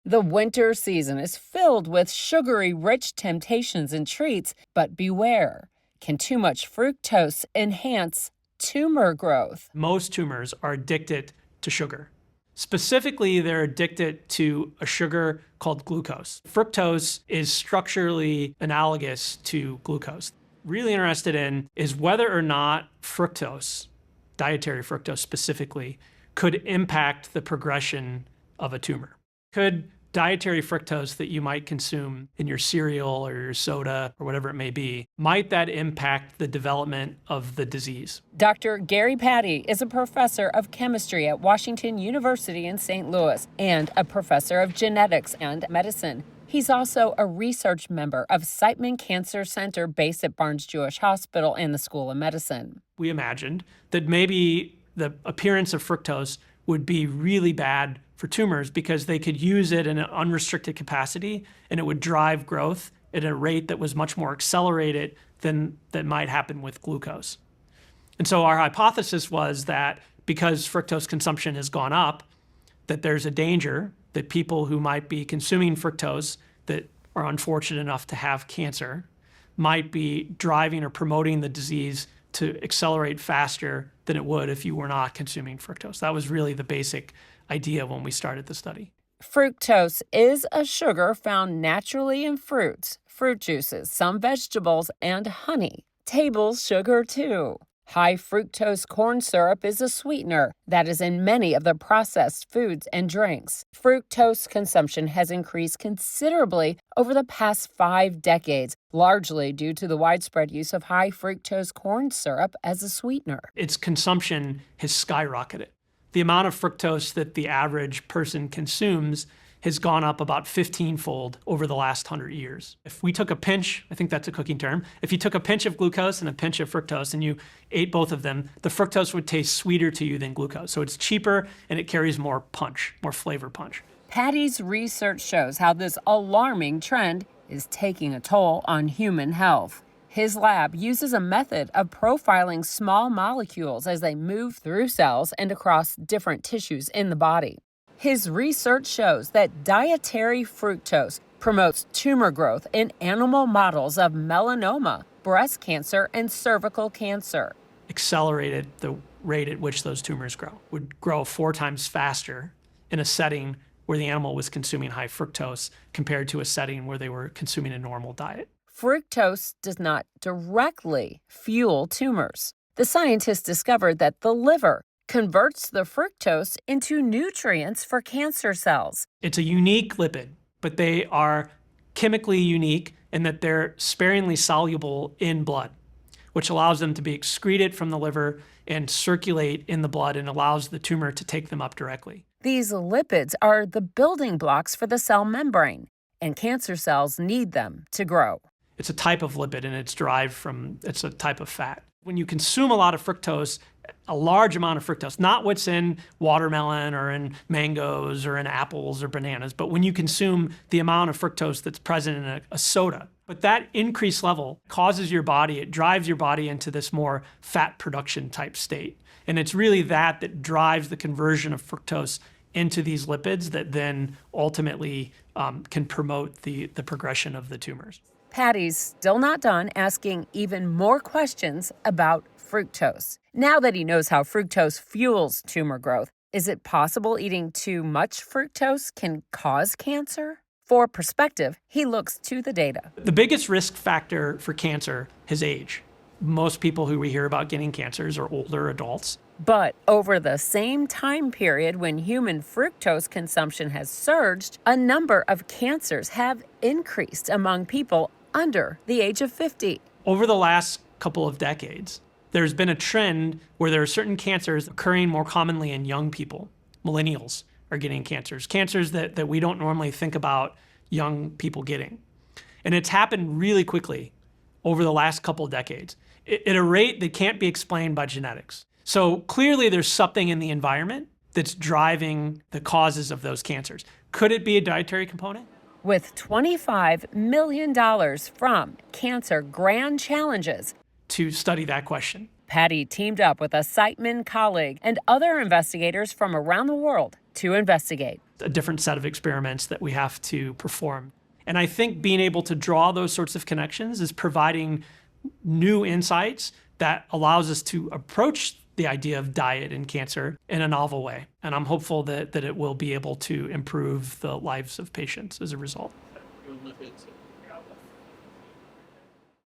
The winter season is filled with sugary rich temptations and treats, but beware. Can too much fructose enhance tumor growth? Most tumors are addicted to sugar. Specifically, they're addicted to a sugar called glucose. Fructose is structurally analogous to glucose. Really interested in is whether or not fructose, dietary fructose specifically, could impact the progression of a tumor. Could dietary fructose that you might consume in your cereal or your soda or whatever it may be, might that impact the development of the disease? Dr. Gary Patti is a professor of chemistry at Washington University in St. Louis and a professor of genetics and medicine. He's also a research member of Siteman Cancer Center based at Barnes-Jewish Hospital and the School of Medicine. We imagined that maybe the appearance of fructose would be really bad for tumors because they could use it in an unrestricted capacity and it would drive growth at a rate that was much more accelerated than that might happen with glucose. And so our hypothesis was that because fructose consumption has gone up, that there's a danger that people who might be consuming fructose that are unfortunate enough to have cancer might be driving or promoting the disease to accelerate faster than it would if you were not consuming fructose. That was really the basic idea when we started the study. Fructose is a sugar found naturally in fruits, fruit juices, some vegetables, and honey. Table sugar, too. High-fructose corn syrup is a sweetener that is in many of the processed foods and drinks. Fructose consumption has increased considerably over the past 5 decades, largely due to the widespread use of high-fructose corn syrup as a sweetener. Its consumption has skyrocketed. The amount of fructose that the average person consumes has gone up about 15-fold over the last 100 years. If we took a pinch, I think that's a cooking term, if you took a pinch of glucose and a pinch of fructose and you ate both of them, the fructose would taste sweeter to you than glucose. So it's cheaper and it carries more punch, more flavor punch. Patti's research shows how this alarming trend is taking a toll on human health. His lab uses a method of profiling small molecules as they move through cells and across different tissues in the body. His research shows that dietary fructose promotes tumor growth in animal models of melanoma, breast cancer, and cervical cancer. Accelerated the rate at which those tumors would grow 4 times faster in a setting where the animal was consuming high fructose compared to a setting where they were consuming a normal diet. Fructose does not directly fuel tumors. The scientists discovered that the liver converts the fructose into nutrients for cancer cells. It's a unique lipid, but they are chemically unique in that they're sparingly soluble in blood, which allows them to be excreted from the liver and circulate in the blood and allows the tumor to take them up directly. These lipids are the building blocks for the cell membrane, and cancer cells need them to grow. It's a type of lipid and it's a type of fat. When you consume a lot of fructose, a large amount of fructose, not what's in watermelon or in mangoes or in apples or bananas, but when you consume the amount of fructose that's present in a soda. But that increased level causes your body, it drives your body into this more fat production type state. And it's really that drives the conversion of fructose into these lipids that then ultimately can promote the progression of the tumors. Patti's still not done asking even more questions about fructose. Now that he knows how fructose fuels tumor growth, is it possible eating too much fructose can cause cancer? For perspective, he looks to the data. The biggest risk factor for cancer is age. Most people who we hear about getting cancers are older adults. But over the same time period when human fructose consumption has surged, a number of cancers have increased among people under the age of 50. Over the last couple of decades, there's been a trend where there are certain cancers occurring more commonly in young people. Millennials are getting cancers that we don't normally think about young people getting. And it's happened really quickly over the last couple of decades at a rate that can't be explained by genetics. So clearly there's something in the environment that's driving the causes of those cancers. Could it be a dietary component? With $25 million from Cancer Grand Challenges to study that question, Patti teamed up with a Siteman colleague and other investigators from around the world to investigate. a different set of experiments that we have to perform. And I think being able to draw those sorts of connections is providing new insights that allows us to approach the idea of diet and cancer in a novel way. And I'm hopeful that it will be able to improve the lives of patients as a result.